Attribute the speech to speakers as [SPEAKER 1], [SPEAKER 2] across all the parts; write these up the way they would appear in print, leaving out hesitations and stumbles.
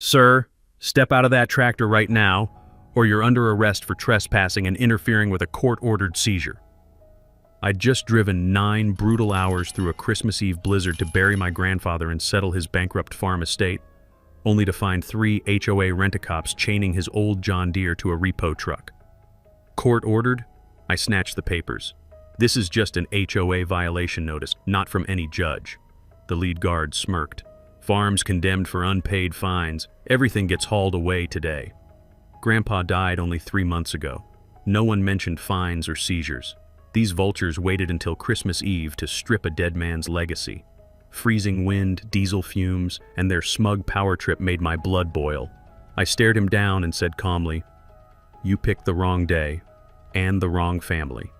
[SPEAKER 1] Sir, step out of that tractor right now, or you're under arrest for trespassing and interfering with a court-ordered seizure. I'd just driven 9 brutal hours through a Christmas Eve blizzard to bury my grandfather and settle his bankrupt farm estate, only to find 3 HOA rent-a-cops chaining his old John Deere to a repo truck. Court-ordered? I snatched the papers. This is just an HOA violation notice, not from any judge. The lead guard smirked. Farms condemned for unpaid fines. Everything gets hauled away today. Grandpa died only 3 months ago. No one mentioned fines or seizures. These vultures waited until Christmas Eve to strip a dead man's legacy. Freezing wind, diesel fumes, and their smug power trip made my blood boil. I stared him down and said calmly, "You picked the wrong day, and the wrong family."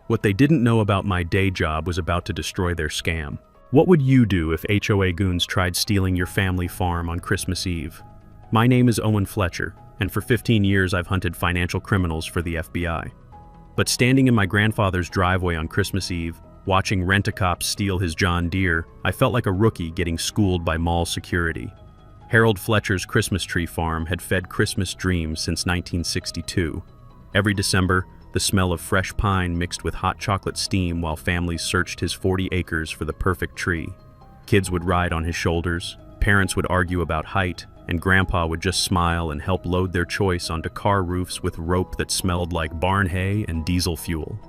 [SPEAKER 1] What they didn't know about my day job was about to destroy their scam. What would you do if HOA goons tried stealing your family farm on Christmas Eve? My name is Owen Fletcher, and for 15 years I've hunted financial criminals for the FBI. But standing in my grandfather's driveway on Christmas Eve, watching rent-a-cops steal his John Deere, I felt like a rookie getting schooled by mall security. Harold Fletcher's Christmas tree farm had fed Christmas dreams since 1962. Every December, the smell of fresh pine mixed with hot chocolate steam while families searched his 40 acres for the perfect tree. Kids would ride on his shoulders, parents would argue about height, and Grandpa would just smile and help load their choice onto car roofs with rope that smelled like barn hay and diesel fuel.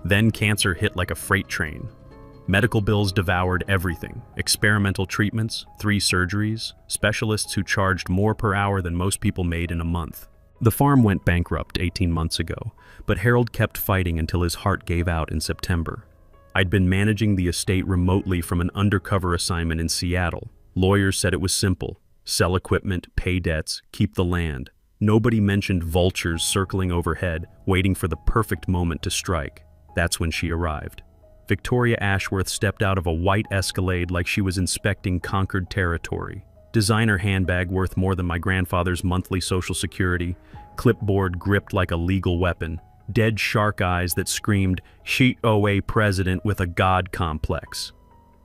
[SPEAKER 1] Then cancer hit like a freight train. Medical bills devoured everything. Experimental treatments, 3 surgeries, specialists who charged more per hour than most people made in a month. The farm went bankrupt 18 months ago, but Harold kept fighting until his heart gave out in September. I'd been managing the estate remotely from an undercover assignment in Seattle. Lawyers said it was simple. Sell equipment, pay debts, keep the land. Nobody mentioned vultures circling overhead, waiting for the perfect moment to strike. That's when she arrived. Victoria Ashworth stepped out of a white Escalade like she was inspecting conquered territory. Designer handbag worth more than my grandfather's monthly Social Security, clipboard gripped like a legal weapon, dead shark eyes that screamed, HOA president with a god complex.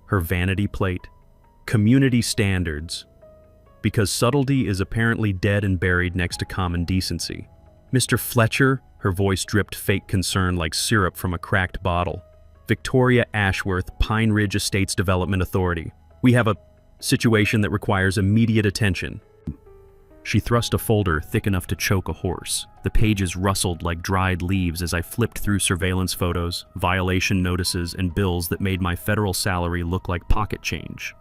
[SPEAKER 1] Her vanity plate, community standards, because subtlety is apparently dead and buried next to common decency. Mr. Fletcher, her voice dripped fake concern like syrup from a cracked bottle. Victoria Ashworth, Pine Ridge Estates Development Authority. We have a situation that requires immediate attention. She thrust a folder thick enough to choke a horse. The pages rustled like dried leaves as I flipped through surveillance photos, violation notices, and bills that made my federal salary look like pocket change.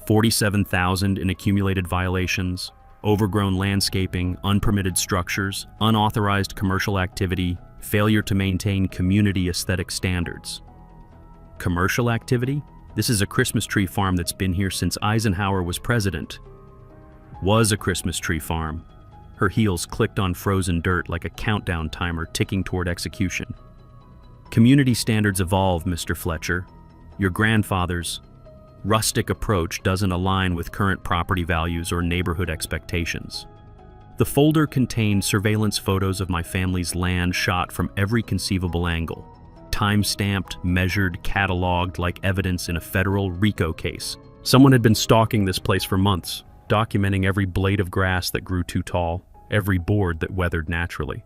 [SPEAKER 1] 47,000 in accumulated violations, overgrown landscaping, unpermitted structures, unauthorized commercial activity, failure to maintain community aesthetic standards. Commercial activity? This is a Christmas tree farm that's been here since Eisenhower was president. Was a Christmas tree farm. Her heels clicked on frozen dirt like a countdown timer ticking toward execution. Community standards evolve, Mr. Fletcher. Your grandfather's rustic approach doesn't align with current property values or neighborhood expectations. The folder contained surveillance photos of my family's land shot from every conceivable angle. Time-stamped, measured, cataloged like evidence in a federal RICO case. Someone had been stalking this place for months, documenting every blade of grass that grew too tall, every board that weathered naturally.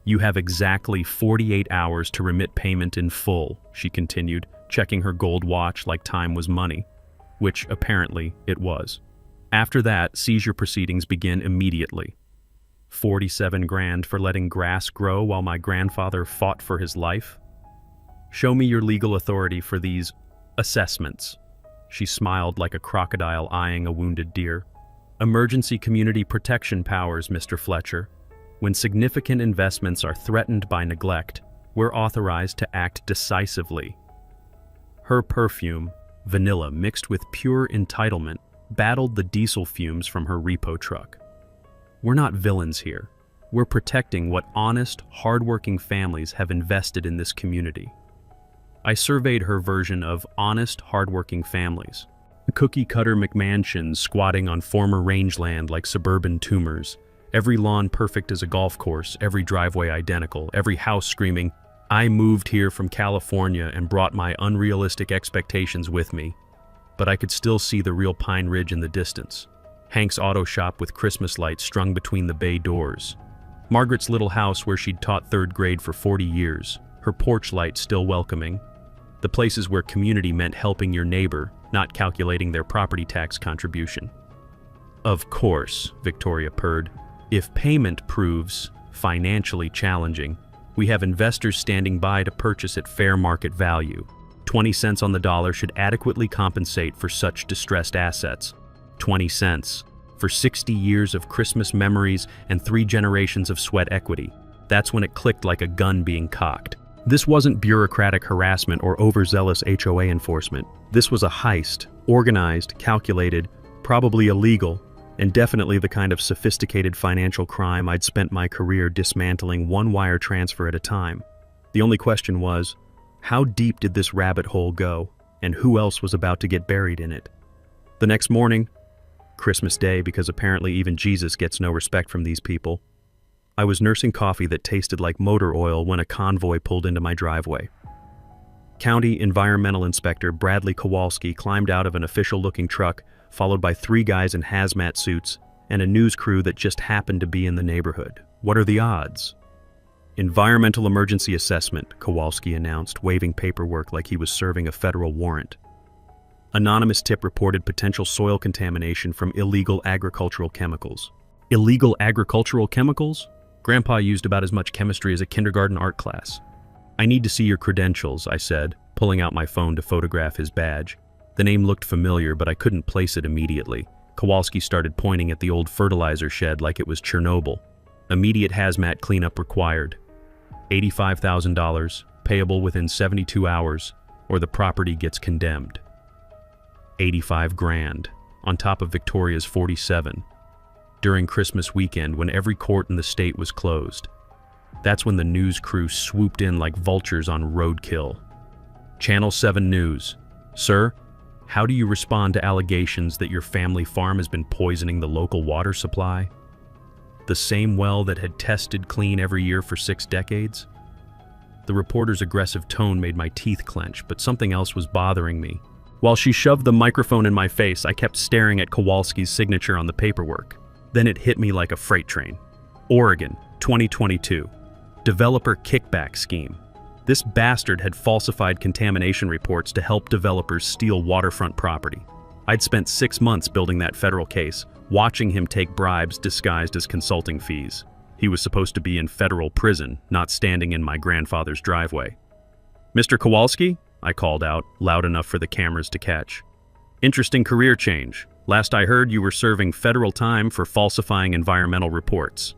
[SPEAKER 1] You have exactly 48 hours to remit payment in full, she continued, checking her gold watch like time was money, which apparently it was. After that, seizure proceedings begin immediately. 47 grand for letting grass grow while my grandfather fought for his life? Show me your legal authority for these assessments. She smiled like a crocodile eyeing a wounded deer. Emergency community protection powers, Mr. Fletcher. When significant investments are threatened by neglect, we're authorized to act decisively. Her perfume, vanilla mixed with pure entitlement, battled the diesel fumes from her repo truck. We're not villains here. We're protecting what honest, hardworking families have invested in this community. I surveyed her version of honest, hardworking families. Cookie-cutter McMansions squatting on former rangeland like suburban tumors. Every lawn perfect as a golf course, every driveway identical, every house screaming, "I moved here from California and brought my unrealistic expectations with me." But I could still see the real Pine Ridge in the distance. Hank's auto shop with Christmas lights strung between the bay doors. Margaret's little house where she'd taught third grade for 40 years, her porch light still welcoming. The places where community meant helping your neighbor, not calculating their property tax contribution. Of course, Victoria purred. If payment proves financially challenging, we have investors standing by to purchase at fair market value. 20 cents on the dollar should adequately compensate for such distressed assets. 20 cents. For 60 years of Christmas memories and 3 generations of sweat equity. That's when it clicked like a gun being cocked. This wasn't bureaucratic harassment or overzealous HOA enforcement. This was a heist, organized, calculated, probably illegal, and definitely the kind of sophisticated financial crime I'd spent my career dismantling one wire transfer at a time. The only question was, how deep did this rabbit hole go, and who else was about to get buried in it? The next morning, Christmas Day, because apparently even Jesus gets no respect from these people, I was nursing coffee that tasted like motor oil when a convoy pulled into my driveway. County Environmental Inspector Bradley Kowalski climbed out of an official-looking truck, followed by 3 guys in hazmat suits and a news crew that just happened to be in the neighborhood. What are the odds? Environmental emergency assessment, Kowalski announced, waving paperwork like he was serving a federal warrant. Anonymous tip reported potential soil contamination from illegal agricultural chemicals. Illegal agricultural chemicals? Grandpa used about as much chemistry as a kindergarten art class. I need to see your credentials, I said, pulling out my phone to photograph his badge. The name looked familiar, but I couldn't place it immediately. Kowalski started pointing at the old fertilizer shed like it was Chernobyl. Immediate hazmat cleanup required. $85,000, payable within 72 hours, or the property gets condemned. 85 grand, on top of Victoria's 47. During Christmas weekend, when every court in the state was closed. That's when the news crew swooped in like vultures on roadkill. Channel 7 News. Sir, how do you respond to allegations that your family farm has been poisoning the local water supply? The same well that had tested clean every year for 6 decades? The reporter's aggressive tone made my teeth clench, but something else was bothering me. While she shoved the microphone in my face, I kept staring at Kowalski's signature on the paperwork. Then it hit me like a freight train. Oregon, 2022. Developer kickback scheme. This bastard had falsified contamination reports to help developers steal waterfront property. I'd spent 6 months building that federal case, watching him take bribes disguised as consulting fees. He was supposed to be in federal prison, not standing in my grandfather's driveway. Mr. Kowalski? I called out, loud enough for the cameras to catch. Interesting career change. Last I heard, you were serving federal time for falsifying environmental reports.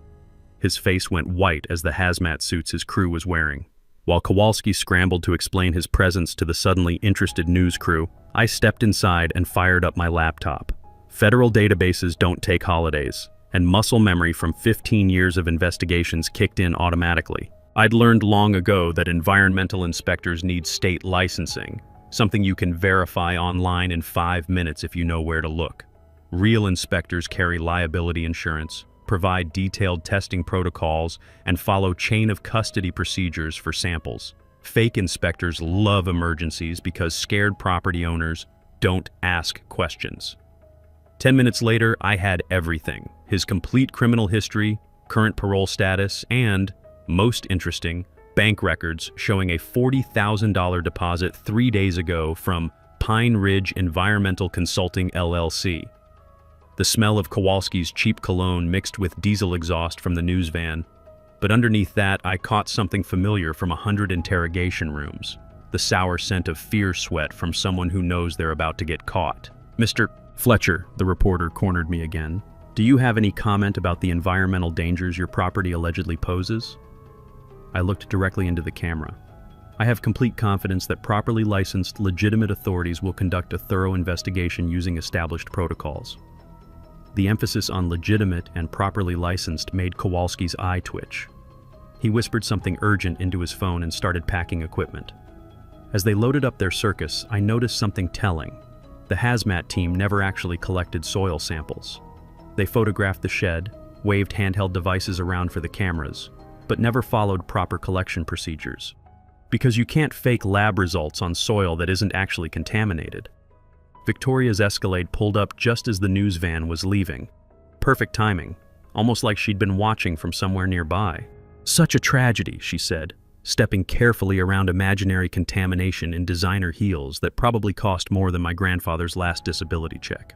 [SPEAKER 1] His face went white as the hazmat suits his crew was wearing. While Kowalski scrambled to explain his presence to the suddenly interested news crew, I stepped inside and fired up my laptop. Federal databases don't take holidays, and muscle memory from 15 years of investigations kicked in automatically. I'd learned long ago that environmental inspectors need state licensing, something you can verify online in 5 minutes if you know where to look. Real inspectors carry liability insurance, provide detailed testing protocols, and follow chain of custody procedures for samples. Fake inspectors love emergencies because scared property owners don't ask questions. 10 minutes later, I had everything. His complete criminal history, current parole status, and, most interesting, bank records showing a $40,000 deposit 3 days ago from Pine Ridge Environmental Consulting LLC. The smell of Kowalski's cheap cologne mixed with diesel exhaust from the news van. But underneath that, I caught something familiar from 100 interrogation rooms. The sour scent of fear sweat from someone who knows they're about to get caught. Mr. Fletcher, the reporter cornered me again. Do you have any comment about the environmental dangers your property allegedly poses? I looked directly into the camera. I have complete confidence that properly licensed, legitimate authorities will conduct a thorough investigation using established protocols. The emphasis on legitimate and properly licensed made Kowalski's eye twitch. He whispered something urgent into his phone and started packing equipment. As they loaded up their circus, I noticed something telling. The hazmat team never actually collected soil samples. They photographed the shed, waved handheld devices around for the cameras, but never followed proper collection procedures. Because you can't fake lab results on soil that isn't actually contaminated. Victoria's Escalade pulled up just as the news van was leaving. Perfect timing, almost like she'd been watching from somewhere nearby. "Such a tragedy," she said, stepping carefully around imaginary contamination in designer heels that probably cost more than my grandfather's last disability check.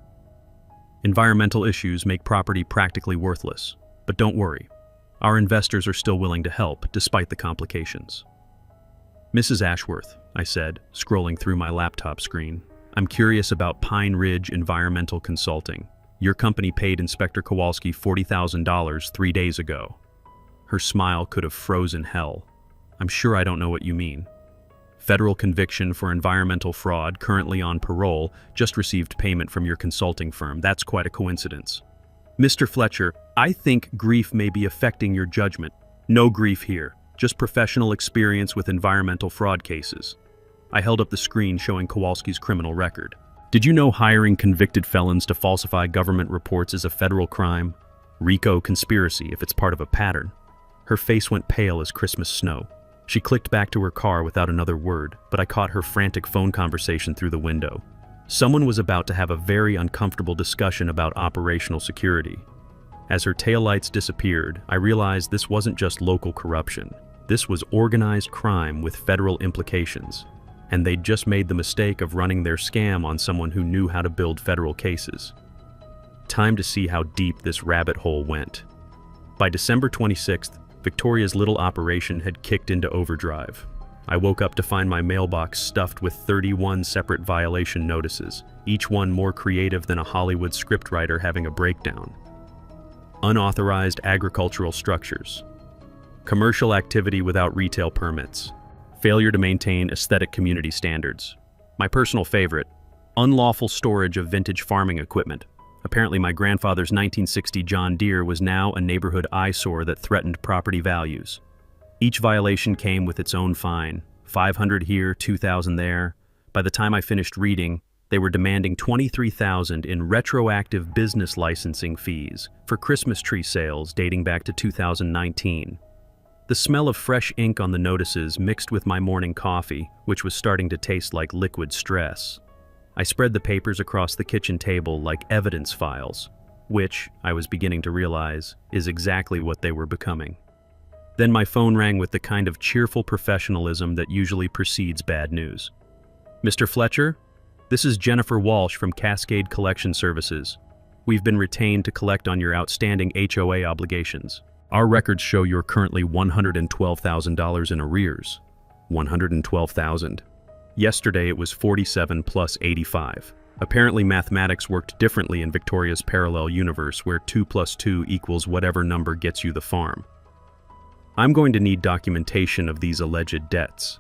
[SPEAKER 1] Environmental issues make property practically worthless, but don't worry. Our investors are still willing to help, despite the complications. "Mrs. Ashworth," I said, scrolling through my laptop screen, "I'm curious about Pine Ridge Environmental Consulting. Your company paid Inspector Kowalski $40,000 3 days ago." Her smile could have frozen hell. "I'm sure I don't know what you mean." "Federal conviction for environmental fraud, currently on parole, just received payment from your consulting firm. That's quite a coincidence." "Mr. Fletcher, I think grief may be affecting your judgment." "No grief here, just professional experience with environmental fraud cases." I held up the screen showing Kowalski's criminal record. "Did you know hiring convicted felons to falsify government reports is a federal crime? RICO conspiracy if it's part of a pattern." Her face went pale as Christmas snow. She clicked back to her car without another word, but I caught her frantic phone conversation through the window. Someone was about to have a very uncomfortable discussion about operational security. As her taillights disappeared, I realized this wasn't just local corruption. This was organized crime with federal implications. And they'd just made the mistake of running their scam on someone who knew how to build federal cases. Time to see how deep this rabbit hole went. By December 26th, Victoria's little operation had kicked into overdrive. I woke up to find my mailbox stuffed with 31 separate violation notices, each one more creative than a Hollywood scriptwriter having a breakdown. Unauthorized agricultural structures. Commercial activity without retail permits. Failure to maintain aesthetic community standards. My personal favorite, unlawful storage of vintage farming equipment. Apparently my grandfather's 1960 John Deere was now a neighborhood eyesore that threatened property values. Each violation came with its own fine, $500 here, $2,000 there. By the time I finished reading, they were demanding $23,000 in retroactive business licensing fees for Christmas tree sales dating back to 2019. The smell of fresh ink on the notices mixed with my morning coffee, which was starting to taste like liquid stress. I spread the papers across the kitchen table like evidence files, which, I was beginning to realize, is exactly what they were becoming. Then my phone rang with the kind of cheerful professionalism that usually precedes bad news. "Mr. Fletcher, this is Jennifer Walsh from Cascade Collection Services. We've been retained to collect on your outstanding HOA obligations. Our records show you're currently $112,000 in arrears." $112,000. Yesterday it was 47 plus 85. Apparently mathematics worked differently in Victoria's parallel universe where 2 plus 2 equals whatever number gets you the farm. "I'm going to need documentation of these alleged debts."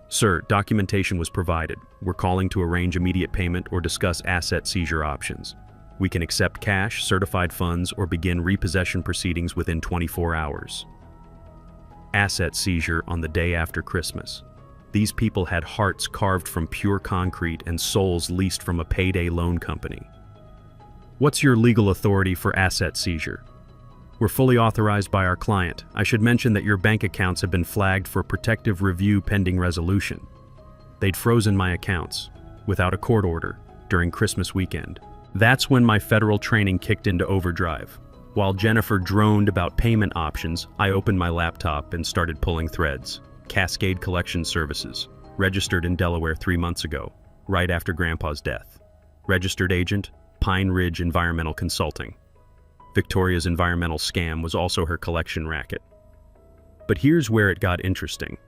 [SPEAKER 1] "Sir, documentation was provided. We're calling to arrange immediate payment or discuss asset seizure options. We can accept cash, certified funds, or begin repossession proceedings within 24 hours. Asset seizure on the day after Christmas. These people had hearts carved from pure concrete and souls leased from a payday loan company. "What's your legal authority for asset seizure?" "We're fully authorized by our client. I should mention that your bank accounts have been flagged for protective review pending resolution." They'd frozen my accounts, without a court order, during Christmas weekend. That's when my federal training kicked into overdrive. While Jennifer droned about payment options, I opened my laptop and started pulling threads. Cascade Collection Services, registered in Delaware 3 months ago, right after Grandpa's death. Registered agent, Pine Ridge Environmental Consulting. Victoria's environmental scam was also her collection racket. But here's where it got interesting.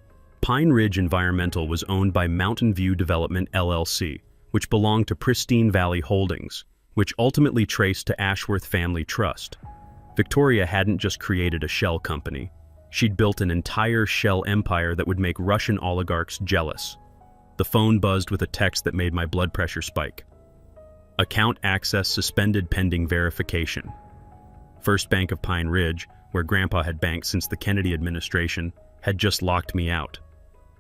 [SPEAKER 1] Pine Ridge Environmental was owned by Mountain View Development LLC, which belonged to Pristine Valley Holdings, which ultimately traced to Ashworth Family Trust. Victoria hadn't just created a shell company. She'd built an entire shell empire that would make Russian oligarchs jealous. The phone buzzed with a text that made my blood pressure spike. "Account access suspended pending verification." First Bank of Pine Ridge, where Grandpa had banked since the Kennedy administration, had just locked me out.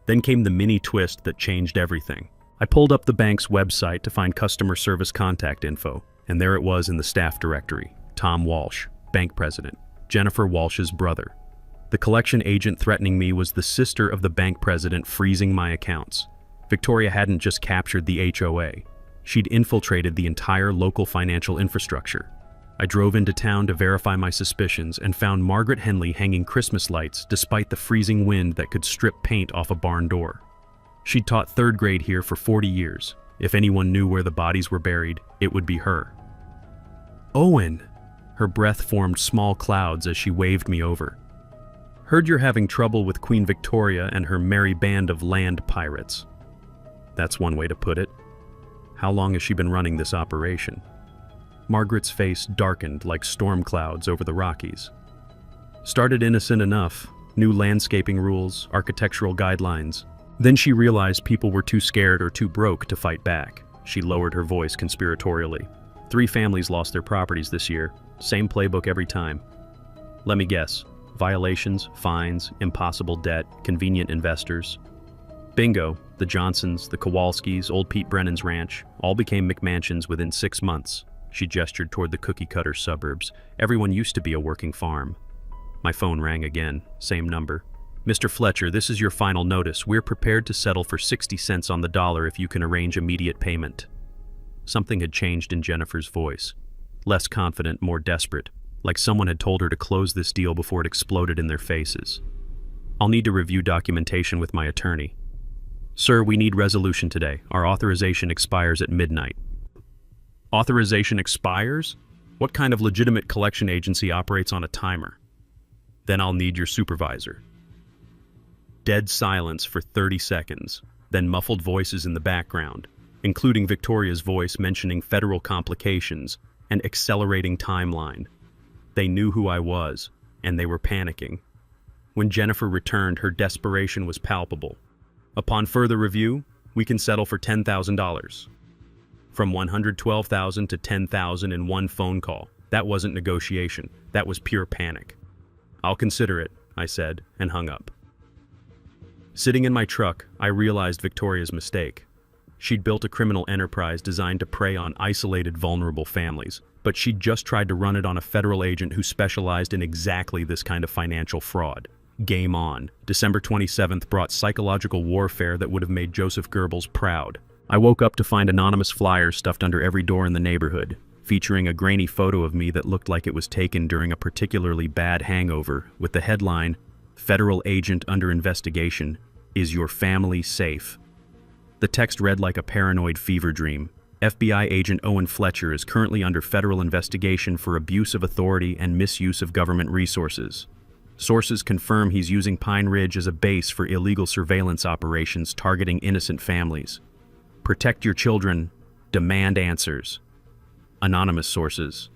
[SPEAKER 1] Then came the mini twist that changed everything. I pulled up the bank's website to find customer service contact info, and there it was in the staff directory. Tom Walsh, bank president, Jennifer Walsh's brother. The collection agent threatening me was the sister of the bank president freezing my accounts. Victoria hadn't just captured the HOA. She'd infiltrated the entire local financial infrastructure. I drove into town to verify my suspicions and found Margaret Henley hanging Christmas lights despite the freezing wind that could strip paint off a barn door. She'd taught third grade here for 40 years. If anyone knew where the bodies were buried, it would be her. Owen! Her breath formed small clouds as she waved me over. Heard you're having trouble with Queen Victoria and her merry band of land pirates. That's one way to put it. How long has she been running this operation? Margaret's face darkened like storm clouds over the Rockies. Started innocent enough, new landscaping rules, architectural guidelines. Then she realized people were too scared or too broke to fight back. She lowered her voice conspiratorially. 3 families lost their properties this year. Same playbook every time. Let me guess. Violations, fines, impossible debt, convenient investors. Bingo. The Johnsons, the Kowalskis, old Pete Brennan's ranch, all became McMansions within 6 months. She gestured toward the cookie-cutter suburbs. Everyone used to be a working farm. My phone rang again. Same number. Mr. Fletcher, this is your final notice. We're prepared to settle for 60 cents on the dollar if you can arrange immediate payment. Something had changed in Jennifer's voice. Less confident, more desperate, like someone had told her to close this deal before it exploded in their faces. I'll need to review documentation with my attorney. Sir, we need resolution today. Our authorization expires at midnight. Authorization expires? What kind of legitimate collection agency operates on a timer? Then I'll need your supervisor. Dead silence for 30 seconds, then muffled voices in the background, including Victoria's voice mentioning federal complications and accelerating timeline. They knew who I was, and they were panicking. When Jennifer returned, her desperation was palpable. Upon further review, we can settle for $10,000. From $112,000 to $10,000 in one phone call. That wasn't negotiation. That was pure panic. I'll consider it, I said, and hung up. Sitting in my truck, I realized Victoria's mistake. She'd built a criminal enterprise designed to prey on isolated, vulnerable families, but she'd just tried to run it on a federal agent who specialized in exactly this kind of financial fraud. Game on. December 27th brought psychological warfare that would have made Joseph Goebbels proud. I woke up to find anonymous flyers stuffed under every door in the neighborhood, featuring a grainy photo of me that looked like it was taken during a particularly bad hangover, with the headline, "Federal Agent Under Investigation. Is your family safe?" The text read like a paranoid fever dream. FBI agent Owen Fletcher is currently under federal investigation for abuse of authority and misuse of government resources. Sources confirm he's using Pine Ridge as a base for illegal surveillance operations targeting innocent families. Protect your children. Demand answers. Anonymous sources.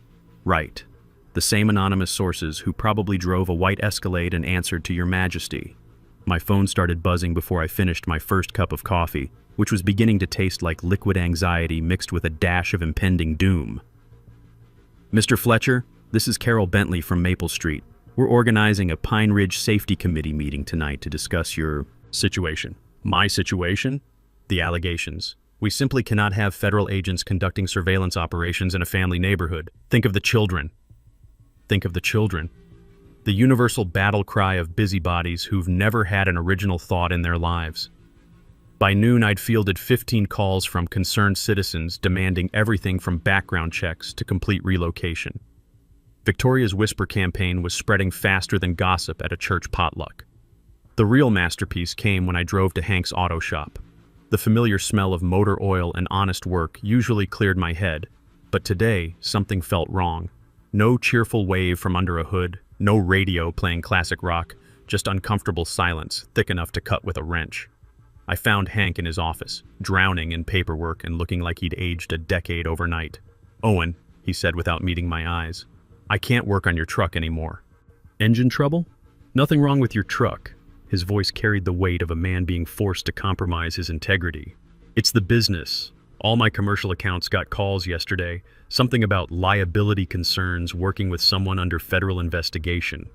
[SPEAKER 1] Right. The same anonymous sources who probably drove a white Escalade and answered to your majesty. My phone started buzzing before I finished my first cup of coffee, which was beginning to taste like liquid anxiety mixed with a dash of impending doom. Mr. Fletcher, this is Carol Bentley from Maple Street. We're organizing a Pine Ridge Safety Committee meeting tonight to discuss your situation. My situation? The allegations. We simply cannot have federal agents conducting surveillance operations in a family neighborhood. Think of the children. Think of the children. The universal battle cry of busybodies who've never had an original thought in their lives. By noon, I'd fielded 15 calls from concerned citizens demanding everything from background checks to complete relocation. Victoria's whisper campaign was spreading faster than gossip at a church potluck. The real masterpiece came when I drove to Hank's auto shop. The familiar smell of motor oil and honest work usually cleared my head, but today something felt wrong. No cheerful wave from under a hood, no radio playing classic rock, just uncomfortable silence thick enough to cut with a wrench. I found Hank in his office, drowning in paperwork and looking like he'd aged a decade overnight. "Owen," he said without meeting my eyes, "I can't work on your truck anymore." "Engine trouble?" "Nothing wrong with your truck." His voice carried the weight of a man being forced to compromise his integrity. "It's the business. All my commercial accounts got calls yesterday, something about liability concerns working with someone under federal investigation."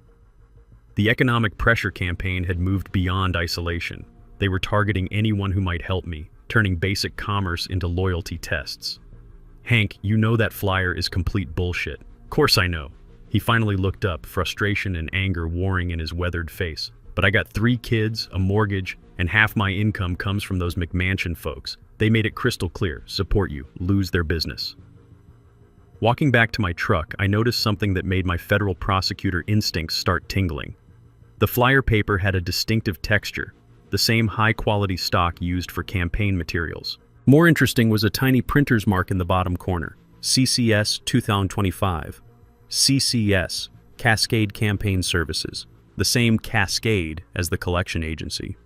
[SPEAKER 1] The economic pressure campaign had moved beyond isolation. They were targeting anyone who might help me, turning basic commerce into loyalty tests. "Hank, you know that flyer is complete bullshit." "Course I know." He finally looked up, frustration and anger warring in his weathered face. "But I got 3 kids, a mortgage, and half my income comes from those McMansion folks. They made it crystal clear, support you, lose their business." Walking back to my truck, I noticed something that made my federal prosecutor instincts start tingling. The flyer paper had a distinctive texture, the same high-quality stock used for campaign materials. More interesting was a tiny printer's mark in the bottom corner, CCS 2025. CCS, Cascade Campaign Services, the same Cascade as the collection agency.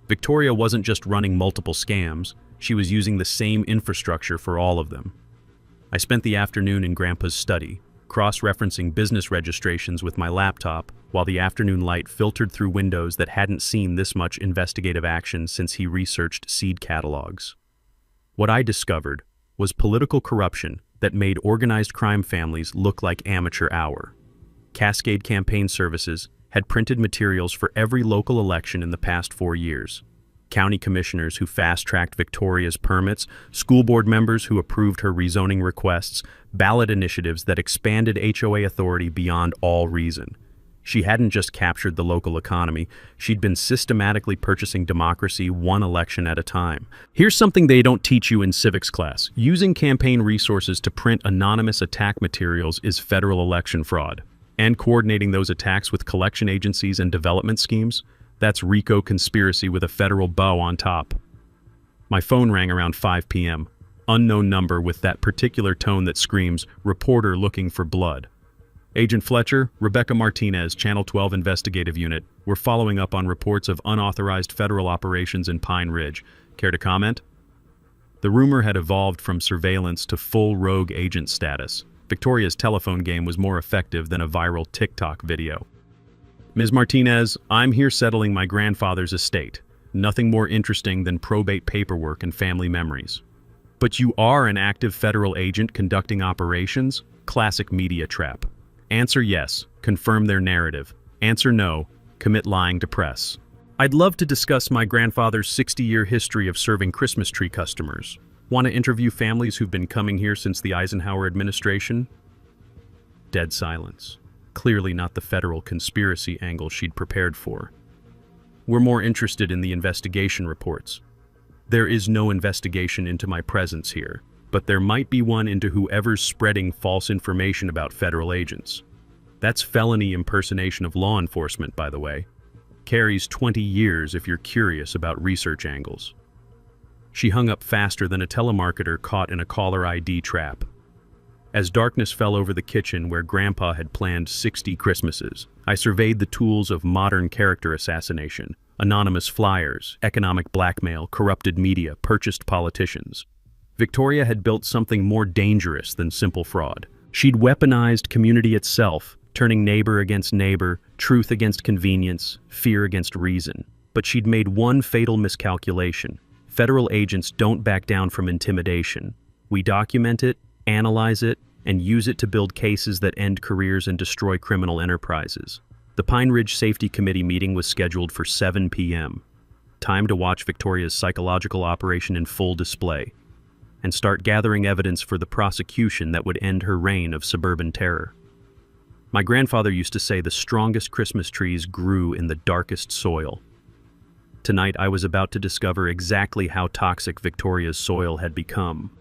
[SPEAKER 1] Victoria wasn't just running multiple scams, she was using the same infrastructure for all of them. I spent the afternoon in Grandpa's study, cross-referencing business registrations with my laptop, while the afternoon light filtered through windows that hadn't seen this much investigative action since he researched seed catalogs. What I discovered was political corruption that made organized crime families look like amateur hour. Cascade Campaign Services had printed materials for every local election in the past 4 years. County commissioners who fast-tracked Victoria's permits, school board members who approved her rezoning requests, ballot initiatives that expanded HOA authority beyond all reason. She hadn't just captured the local economy, she'd been systematically purchasing democracy one election at a time. Here's something they don't teach you in civics class. Using campaign resources to print anonymous attack materials is federal election fraud. And coordinating those attacks with collection agencies and development schemes? That's RICO conspiracy with a federal bow on top. My phone rang around 5 p.m. Unknown number with that particular tone that screams, "Reporter looking for blood." Agent Fletcher, Rebecca Martinez, Channel 12 Investigative Unit. We're following up on reports of unauthorized federal operations in Pine Ridge. Care to comment? The rumor had evolved from surveillance to full rogue agent status. Victoria's telephone game was more effective than a viral TikTok video. Ms. Martinez, I'm here settling my grandfather's estate. Nothing more interesting than probate paperwork and family memories. But you are an active federal agent conducting operations? Classic media trap. Answer yes, confirm their narrative. Answer no, commit lying to press. I'd love to discuss my grandfather's 60-year history of serving Christmas tree customers. Want to interview families who've been coming here since the Eisenhower administration? Dead silence. Clearly not the federal conspiracy angle she'd prepared for. We're more interested in the investigation reports. There is no investigation into my presence here, but there might be one into whoever's spreading false information about federal agents. That's felony impersonation of law enforcement, by the way. Carries 20 years if you're curious about research angles. She hung up faster than a telemarketer caught in a caller ID trap. As darkness fell over the kitchen where Grandpa had planned 60 Christmases, I surveyed the tools of modern character assassination, anonymous flyers, economic blackmail, corrupted media, purchased politicians. Victoria had built something more dangerous than simple fraud. She'd weaponized community itself, turning neighbor against neighbor, truth against convenience, fear against reason. But she'd made one fatal miscalculation. Federal agents don't back down from intimidation. We document it, analyze it, and use it to build cases that end careers and destroy criminal enterprises. The Pine Ridge Safety Committee meeting was scheduled for 7 p.m. Time to watch Victoria's psychological operation in full display, and start gathering evidence for the prosecution that would end her reign of suburban terror. My grandfather used to say the strongest Christmas trees grew in the darkest soil. Tonight I was about to discover exactly how toxic Victoria's soil had become.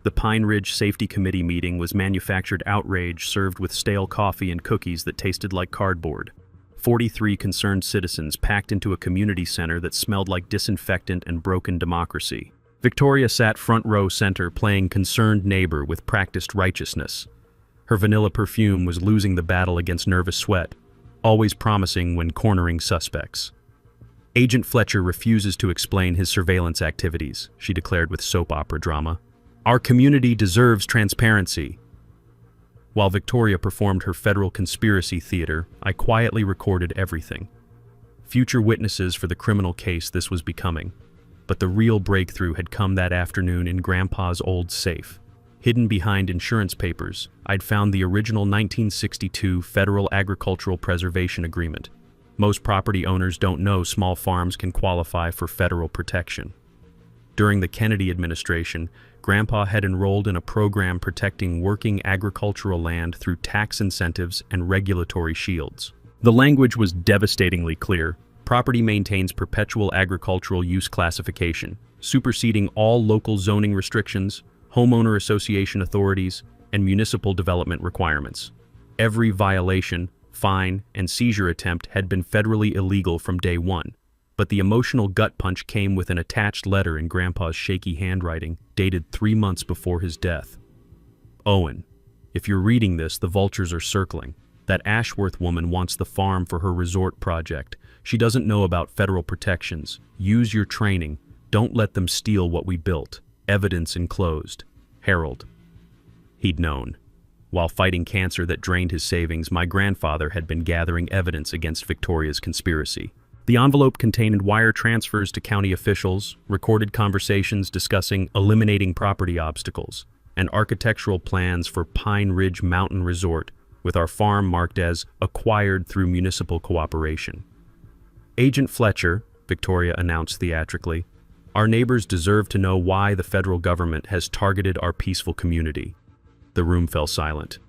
[SPEAKER 1] The Pine Ridge Safety Committee meeting was manufactured outrage served with stale coffee and cookies that tasted like cardboard. 43 concerned citizens packed into a community center that smelled like disinfectant and broken democracy. Victoria sat front row center playing concerned neighbor with practiced righteousness. Her vanilla perfume was losing the battle against nervous sweat, always promising when cornering suspects. Agent Fletcher refuses to explain his surveillance activities, she declared with soap opera drama. Our community deserves transparency. While Victoria performed her federal conspiracy theater, I quietly recorded everything. Future witnesses for the criminal case this was becoming. But the real breakthrough had come that afternoon in Grandpa's old safe. Hidden behind insurance papers, I'd found the original 1962 Federal Agricultural Preservation Agreement. Most property owners don't know small farms can qualify for federal protection. During the Kennedy administration, Grandpa had enrolled in a program protecting working agricultural land through tax incentives and regulatory shields. The language was devastatingly clear. Property maintains perpetual agricultural use classification, superseding all local zoning restrictions, homeowner association authorities, and municipal development requirements. Every violation, fine, and seizure attempt had been federally illegal from day one, but the emotional gut punch came with an attached letter in Grandpa's shaky handwriting, dated 3 months before his death. Owen, if you're reading this, the vultures are circling. That Ashworth woman wants the farm for her resort project. She doesn't know about federal protections. Use your training. Don't let them steal what we built. Evidence enclosed. Harold. He'd known. While fighting cancer that drained his savings, my grandfather had been gathering evidence against Victoria's conspiracy. The envelope contained wire transfers to county officials, recorded conversations discussing eliminating property obstacles, and architectural plans for Pine Ridge Mountain Resort, with our farm marked as acquired through municipal cooperation. Agent Fletcher, Victoria announced theatrically, our neighbors deserve to know why the federal government has targeted our peaceful community. The room fell silent.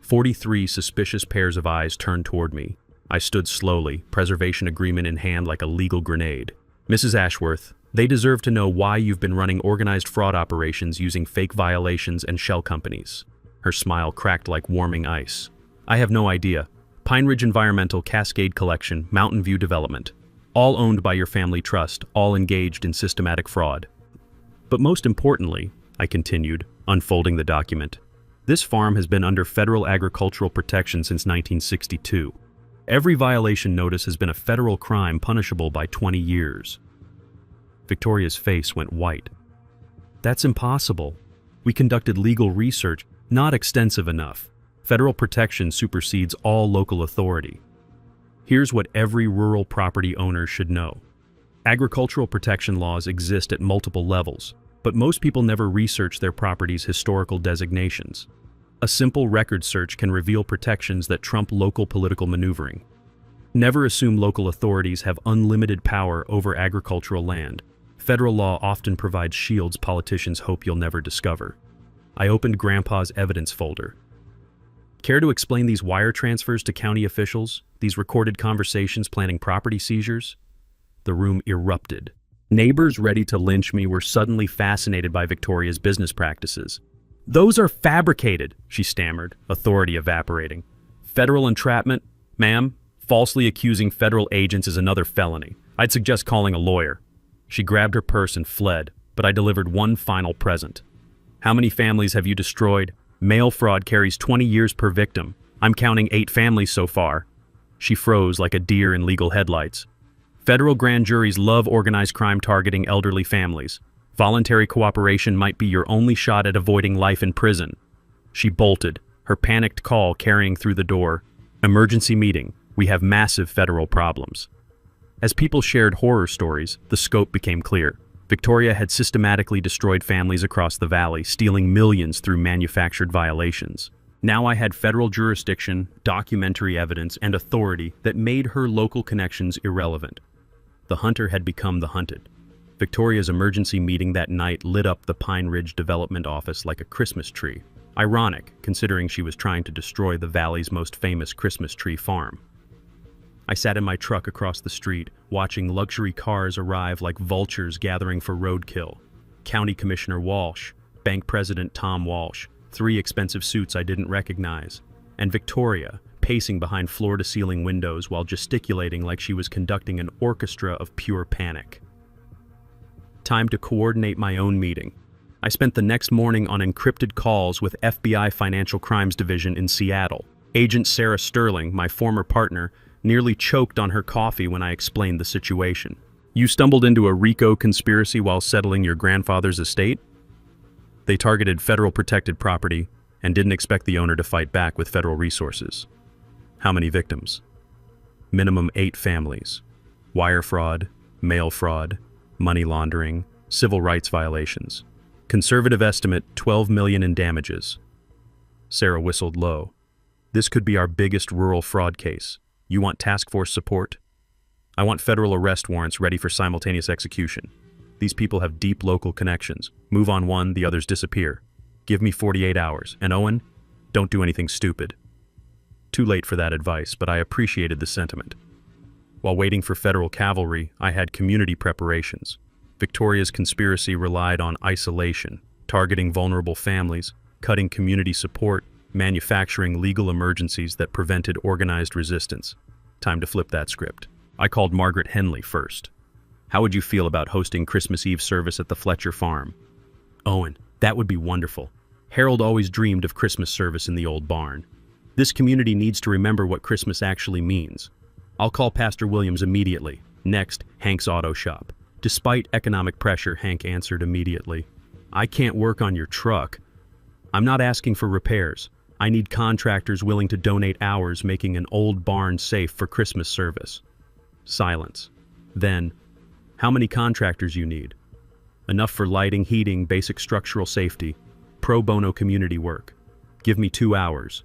[SPEAKER 1] 43 suspicious pairs of eyes turned toward me. I stood slowly, preservation agreement in hand like a legal grenade. Mrs. Ashworth, they deserve to know why you've been running organized fraud operations using fake violations and shell companies. Her smile cracked like warming ice. I have no idea. Pine Ridge Environmental, Cascade Collection, Mountain View Development. All owned by your family trust, all engaged in systematic fraud. But most importantly, I continued, unfolding the document, this farm has been under federal agricultural protection since 1962. Every violation notice has been a federal crime punishable by 20 years. Victoria's face went white. That's impossible. We conducted legal research, not extensive enough. Federal protection supersedes all local authority. Here's what every rural property owner should know. Agricultural protection laws exist at multiple levels, but most people never research their property's historical designations. A simple record search can reveal protections that trump local political maneuvering. Never assume local authorities have unlimited power over agricultural land. Federal law often provides shields politicians hope you'll never discover. I opened Grandpa's evidence folder. Care to explain these wire transfers to county officials, these recorded conversations planning property seizures? The room erupted. Neighbors ready to lynch me were suddenly fascinated by Victoria's business practices. Those are fabricated, she stammered, authority evaporating. Federal entrapment? Ma'am, falsely accusing federal agents is another felony. I'd suggest calling a lawyer. She grabbed her purse and fled, but I delivered one final present. How many families have you destroyed? Mail fraud carries 20 years per victim. I'm counting 8 families so far. She froze like a deer in legal headlights. Federal grand juries love organized crime targeting elderly families. Voluntary cooperation might be your only shot at avoiding life in prison. She bolted, her panicked call carrying through the door. Emergency meeting. We have massive federal problems. As people shared horror stories, the scope became clear. Victoria had systematically destroyed families across the valley, stealing millions through manufactured violations. Now I had federal jurisdiction, documentary evidence, and authority that made her local connections irrelevant. The hunter had become the hunted. Victoria's emergency meeting that night lit up the Pine Ridge Development Office like a Christmas tree. Ironic, considering she was trying to destroy the valley's most famous Christmas tree farm. I sat in my truck across the street, watching luxury cars arrive like vultures gathering for roadkill. County Commissioner Walsh, Bank President Tom Walsh, 3 expensive suits I didn't recognize, and Victoria, pacing behind floor-to-ceiling windows while gesticulating like she was conducting an orchestra of pure panic. Time to coordinate my own meeting. I spent the next morning on encrypted calls with FBI Financial Crimes Division in Seattle. Agent Sarah Sterling, my former partner, nearly choked on her coffee when I explained the situation. You stumbled into a RICO conspiracy while settling your grandfather's estate? They targeted federal protected property and didn't expect the owner to fight back with federal resources. How many victims? Minimum 8 families. Wire fraud, mail fraud, money laundering, civil rights violations. Conservative estimate, $12 million in damages. Sarah whistled low. This could be our biggest rural fraud case. You want task force support? I want federal arrest warrants ready for simultaneous execution. These people have deep local connections. Move on one, the others disappear. Give me 48 hours. And Owen, don't do anything stupid. Too late for that advice, but I appreciated the sentiment. While waiting for federal cavalry, I had community preparations. Victoria's conspiracy relied on isolation, targeting vulnerable families, cutting community support, manufacturing legal emergencies that prevented organized resistance. Time to flip that script. I called Margaret Henley first. How would you feel about hosting Christmas Eve service at the Fletcher farm? Owen, that would be wonderful. Harold always dreamed of Christmas service in the old barn. This community needs to remember what Christmas actually means. I'll call Pastor Williams immediately. Next, Hank's auto shop. Despite economic pressure, Hank answered immediately. I can't work on your truck. I'm not asking for repairs. I need contractors willing to donate hours making an old barn safe for Christmas service. Silence. Then, how many contractors you need? Enough for lighting, heating, basic structural safety, pro bono community work. Give me 2 hours.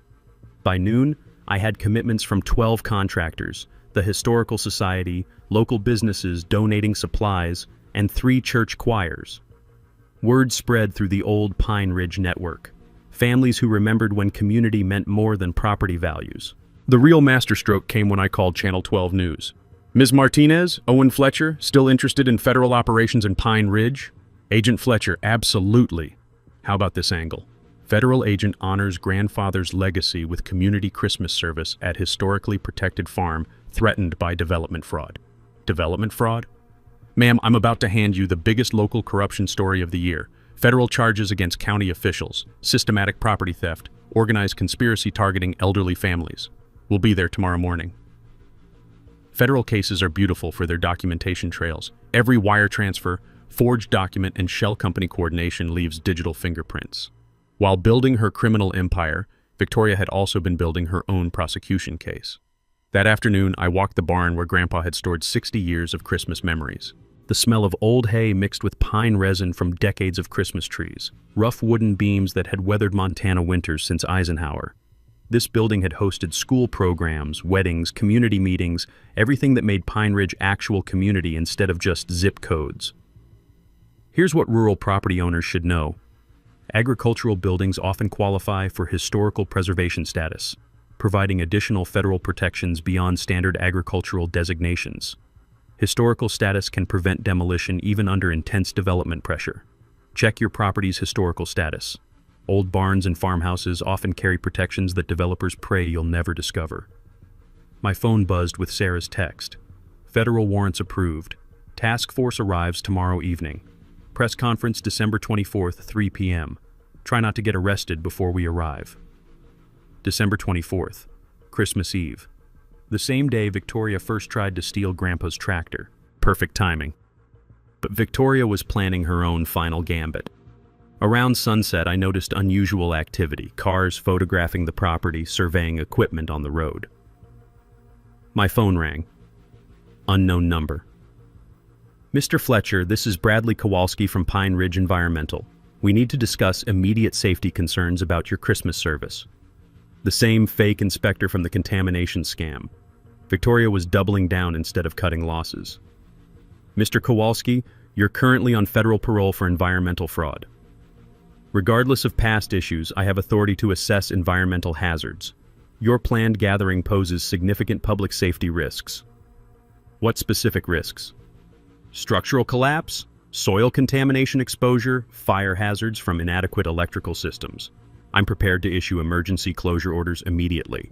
[SPEAKER 1] By noon, I had commitments from 12 contractors, the Historical Society, local businesses donating supplies, and 3 church choirs. Word spread through the old Pine Ridge network. Families who remembered when community meant more than property values. The real masterstroke came when I called Channel 12 News. Ms. Martinez, Owen Fletcher, still interested in federal operations in Pine Ridge? Agent Fletcher, absolutely. How about this angle? Federal agent honors grandfather's legacy with community Christmas service at historically protected farm threatened by development fraud. Development fraud? Ma'am, I'm about to hand you the biggest local corruption story of the year. Federal charges against county officials, systematic property theft, organized conspiracy targeting elderly families. We'll be there tomorrow morning. Federal cases are beautiful for their documentation trails. Every wire transfer, forged document, and shell company coordination leaves digital fingerprints. While building her criminal empire, Victoria had also been building her own prosecution case. That afternoon, I walked the barn where Grandpa had stored 60 years of Christmas memories. The smell of old hay mixed with pine resin from decades of Christmas trees, rough wooden beams that had weathered Montana winters since Eisenhower. This building had hosted school programs, weddings, community meetings, everything that made Pine Ridge actual community instead of just zip codes. Here's what rural property owners should know. Agricultural buildings often qualify for historical preservation status, providing additional federal protections beyond standard agricultural designations. Historical status can prevent demolition even under intense development pressure. Check your property's historical status. Old barns and farmhouses often carry protections that developers pray you'll never discover. My phone buzzed with Sarah's text. Federal warrants approved. Task force arrives tomorrow evening. Press conference December 24th, 3 p.m. Try not to get arrested before we arrive. December 24th, Christmas Eve. The same day Victoria first tried to steal Grandpa's tractor. Perfect timing. But Victoria was planning her own final gambit. Around sunset, I noticed unusual activity, cars photographing the property, surveying equipment on the road. My phone rang. Unknown number. Mr. Fletcher, this is Bradley Kowalski from Pine Ridge Environmental. We need to discuss immediate safety concerns about your Christmas service. The same fake inspector from the contamination scam. Victoria was doubling down instead of cutting losses. Mr. Kowalski, you're currently on federal parole for environmental fraud. Regardless of past issues, I have authority to assess environmental hazards. Your planned gathering poses significant public safety risks. What specific risks? Structural collapse, soil contamination exposure, fire hazards from inadequate electrical systems. I'm prepared to issue emergency closure orders immediately.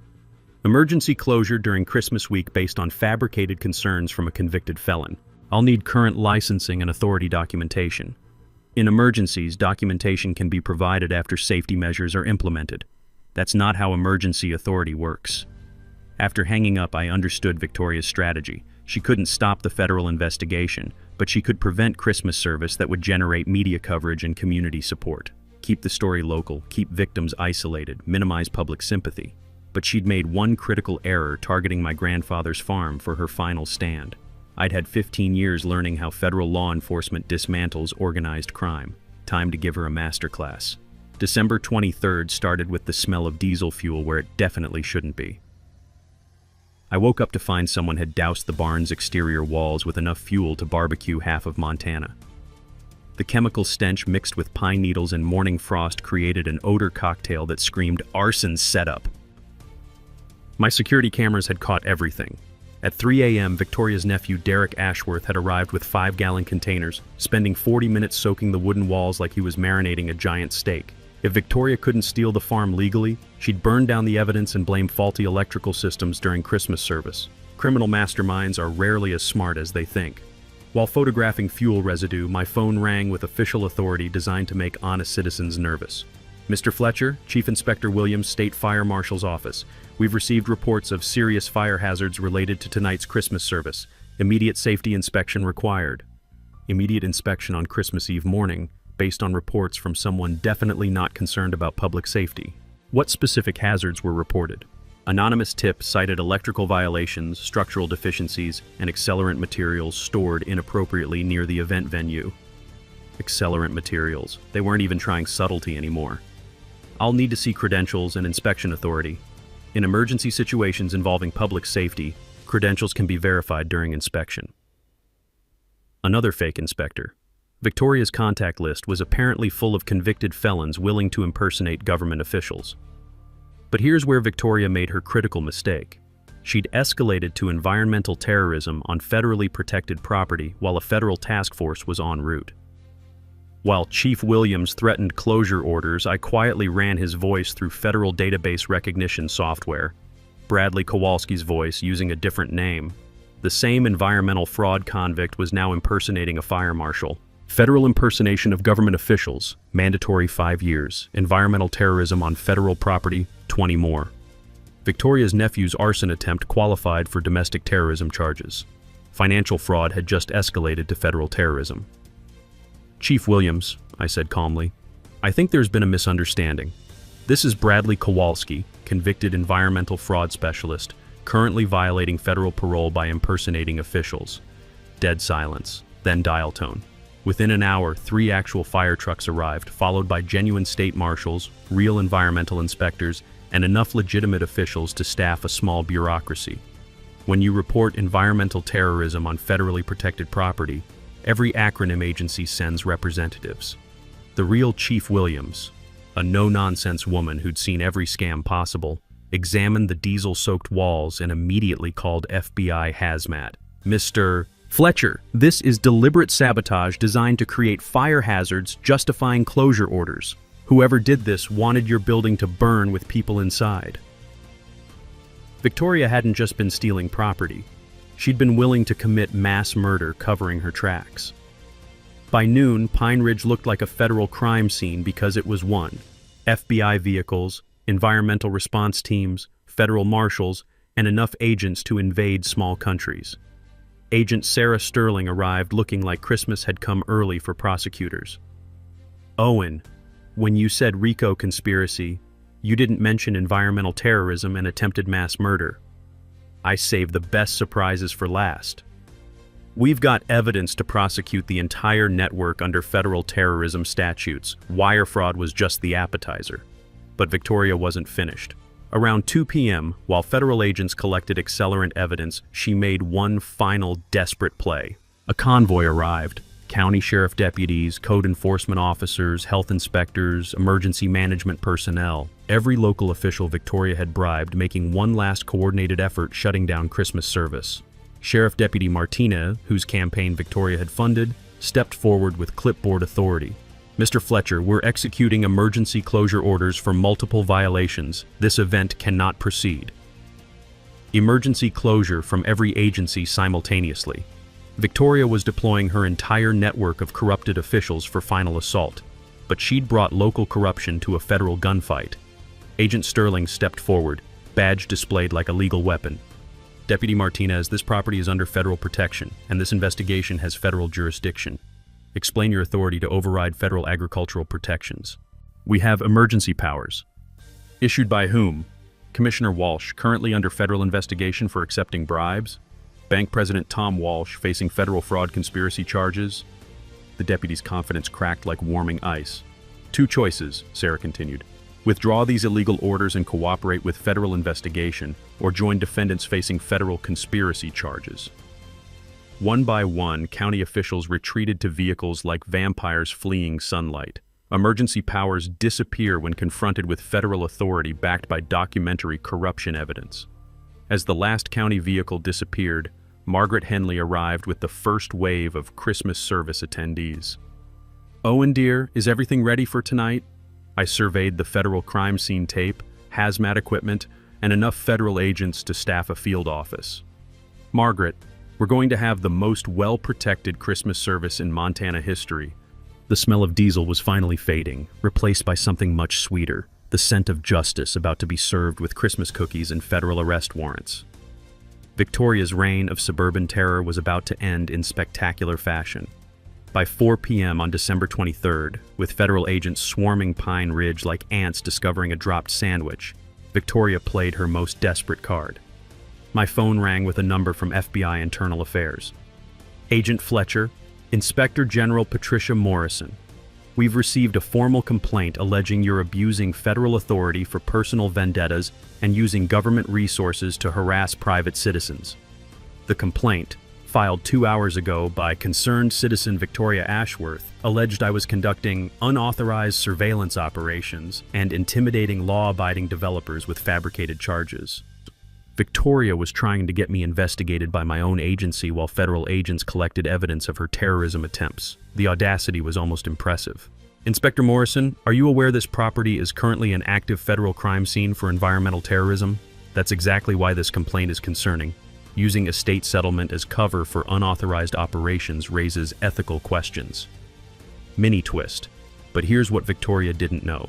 [SPEAKER 1] Emergency closure during Christmas week based on fabricated concerns from a convicted felon. I'll need current licensing and authority documentation. In emergencies, documentation can be provided after safety measures are implemented. That's not how emergency authority works. After hanging up, I understood Victoria's strategy. She couldn't stop the federal investigation, but she could prevent Christmas service that would generate media coverage and community support. Keep the story local, keep victims isolated, minimize public sympathy. But she'd made one critical error targeting my grandfather's farm for her final stand. I'd had 15 years learning how federal law enforcement dismantles organized crime. Time to give her a masterclass. December 23rd started with the smell of diesel fuel where it definitely shouldn't be. I woke up to find someone had doused the barn's exterior walls with enough fuel to barbecue half of Montana. The chemical stench mixed with pine needles and morning frost created an odor cocktail that screamed arson setup. My security cameras had caught everything. At 3 a.m., Victoria's nephew Derek Ashworth had arrived with 5-gallon containers, spending 40 minutes soaking the wooden walls like he was marinating a giant steak. If Victoria couldn't steal the farm legally, she'd burn down the evidence and blame faulty electrical systems during Christmas service. Criminal masterminds are rarely as smart as they think. While photographing fuel residue, my phone rang with official authority designed to make honest citizens nervous. Mr. Fletcher, Chief Inspector Williams, State Fire Marshal's Office. We've received reports of serious fire hazards related to tonight's Christmas service. Immediate safety inspection required. Immediate inspection on Christmas Eve morning, based on reports from someone definitely not concerned about public safety. What specific hazards were reported? Anonymous tip cited electrical violations, structural deficiencies, and accelerant materials stored inappropriately near the event venue. Accelerant materials. They weren't even trying subtlety anymore. I'll need to see credentials and inspection authority. In emergency situations involving public safety, credentials can be verified during inspection. Another fake inspector. Victoria's contact list was apparently full of convicted felons willing to impersonate government officials. But here's where Victoria made her critical mistake. She'd escalated to environmental terrorism on federally protected property while a federal task force was en route. While Chief Williams threatened closure orders, I quietly ran his voice through federal database recognition software. Bradley Kowalski's voice using a different name. The same environmental fraud convict was now impersonating a fire marshal. Federal impersonation of government officials, mandatory 5 years. Environmental terrorism on federal property, 20 more. Victoria's nephew's arson attempt qualified for domestic terrorism charges. Financial fraud had just escalated to federal terrorism. Chief Williams, I said calmly, I think there's been a misunderstanding. This is Bradley Kowalski, convicted environmental fraud specialist, currently violating federal parole by impersonating officials. Dead silence, then dial tone. Within an hour, 3 actual fire trucks arrived, followed by genuine state marshals, real environmental inspectors, and enough legitimate officials to staff a small bureaucracy. When you report environmental terrorism on federally protected property, every acronym agency sends representatives. The real Chief Williams, a no-nonsense woman who'd seen every scam possible, examined the diesel-soaked walls and immediately called FBI hazmat. Mr. Fletcher, this is deliberate sabotage designed to create fire hazards justifying closure orders. Whoever did this wanted your building to burn with people inside. Victoria hadn't just been stealing property. She'd been willing to commit mass murder covering her tracks. By noon, Pine Ridge looked like a federal crime scene because it was one. FBI vehicles, environmental response teams, federal marshals, and enough agents to invade small countries. Agent Sarah Sterling arrived looking like Christmas had come early for prosecutors. Owen, when you said RICO conspiracy, you didn't mention environmental terrorism and attempted mass murder. I saved the best surprises for last. We've got evidence to prosecute the entire network under federal terrorism statutes. Wire fraud was just the appetizer. But Victoria wasn't finished. Around 2 p.m., while federal agents collected accelerant evidence, she made one final desperate play. A convoy arrived. County sheriff deputies, code enforcement officers, health inspectors, emergency management personnel. Every local official Victoria had bribed, making one last coordinated effort shutting down Christmas service. Sheriff Deputy Martina, whose campaign Victoria had funded, stepped forward with clipboard authority. Mr. Fletcher, we're executing emergency closure orders for multiple violations. This event cannot proceed. Emergency closure from every agency simultaneously. Victoria was deploying her entire network of corrupted officials for final assault, but she'd brought local corruption to a federal gunfight. Agent Sterling stepped forward, badge displayed like a legal weapon. Deputy Martinez, this property is under federal protection, and this investigation has federal jurisdiction. Explain your authority to override federal agricultural protections. We have emergency powers. Issued by whom? Commissioner Walsh, currently under federal investigation for accepting bribes. Bank President Tom Walsh, facing federal fraud conspiracy charges. The deputy's confidence cracked like warming ice. 2 choices, Sarah continued. Withdraw these illegal orders and cooperate with federal investigation, or join defendants facing federal conspiracy charges. One by one, county officials retreated to vehicles like vampires fleeing sunlight. Emergency powers disappear when confronted with federal authority backed by documentary corruption evidence. As the last county vehicle disappeared, Margaret Henley arrived with the first wave of Christmas service attendees. Owen dear, is everything ready for tonight? I surveyed the federal crime scene tape, hazmat equipment, and enough federal agents to staff a field office. Margaret, we're going to have the most well-protected Christmas service in Montana history. The smell of diesel was finally fading, replaced by something much sweeter, the scent of justice about to be served with Christmas cookies and federal arrest warrants. Victoria's reign of suburban terror was about to end in spectacular fashion. By 4 p.m. on December 23rd, with federal agents swarming Pine Ridge like ants discovering a dropped sandwich, Victoria played her most desperate card. My phone rang with a number from FBI Internal Affairs. Agent Fletcher, Inspector General Patricia Morrison. We've received a formal complaint alleging you're abusing federal authority for personal vendettas and using government resources to harass private citizens. The complaint, filed 2 hours ago by concerned citizen Victoria Ashworth, alleged I was conducting unauthorized surveillance operations and intimidating law-abiding developers with fabricated charges. Victoria was trying to get me investigated by my own agency while federal agents collected evidence of her terrorism attempts. The audacity was almost impressive. Inspector Morrison, are you aware this property is currently an active federal crime scene for environmental terrorism? That's exactly why this complaint is concerning. Using estate settlement as cover for unauthorized operations raises ethical questions. Mini twist, but here's what Victoria didn't know.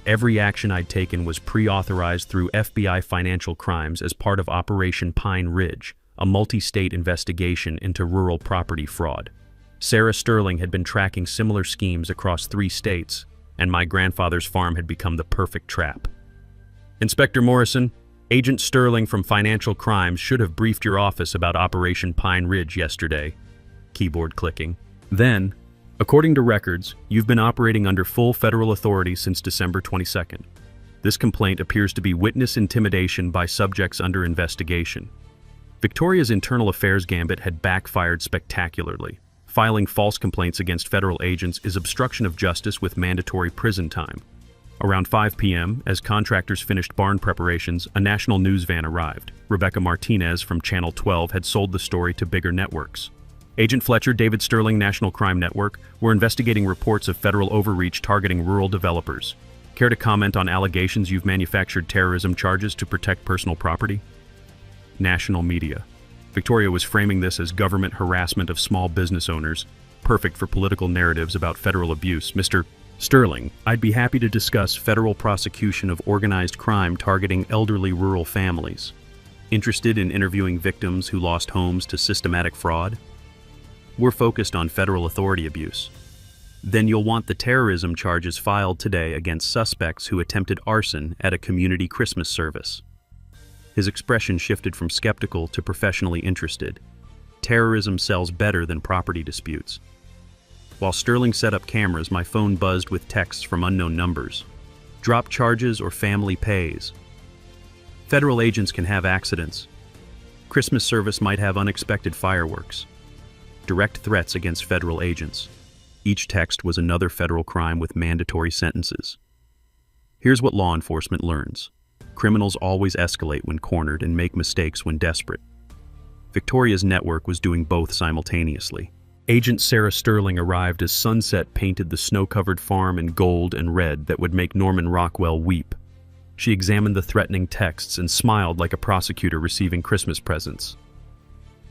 [SPEAKER 1] Every action I'd taken was pre-authorized through FBI Financial Crimes as part of Operation Pine Ridge, a multi-state investigation into rural property fraud. Sarah Sterling had been tracking similar schemes across 3 states, and my grandfather's farm had become the perfect trap. Inspector Morrison, Agent Sterling from Financial Crimes should have briefed your office about Operation Pine Ridge yesterday. Keyboard clicking. Then, according to records, you've been operating under full federal authority since December 22nd. This complaint appears to be witness intimidation by subjects under investigation. Victoria's internal affairs gambit had backfired spectacularly. Filing false complaints against federal agents is obstruction of justice with mandatory prison time. Around 5 p.m., as contractors finished barn preparations, a national news van arrived. Rebecca Martinez from Channel 12 had sold the story to bigger networks. Agent Fletcher, David Sterling, National Crime Network, were investigating reports of federal overreach targeting rural developers. Care to comment on allegations you've manufactured terrorism charges to protect personal property? National media. Victoria was framing this as government harassment of small business owners, perfect for political narratives about federal abuse. Mr. Sterling, I'd be happy to discuss federal prosecution of organized crime targeting elderly rural families. Interested in interviewing victims who lost homes to systematic fraud? We're focused on federal authority abuse. Then you'll want the terrorism charges filed today against suspects who attempted arson at a community Christmas service. His expression shifted from skeptical to professionally interested. Terrorism sells better than property disputes. While Sterling set up cameras, my phone buzzed with texts from unknown numbers. Drop charges or family pays. Federal agents can have accidents. Christmas service might have unexpected fireworks. Direct threats against federal agents. Each text was another federal crime with mandatory sentences. Here's what law enforcement learns. Criminals always escalate when cornered and make mistakes when desperate. Victoria's network was doing both simultaneously. Agent Sarah Sterling arrived as sunset painted the snow-covered farm in gold and red that would make Norman Rockwell weep. She examined the threatening texts and smiled like a prosecutor receiving Christmas presents.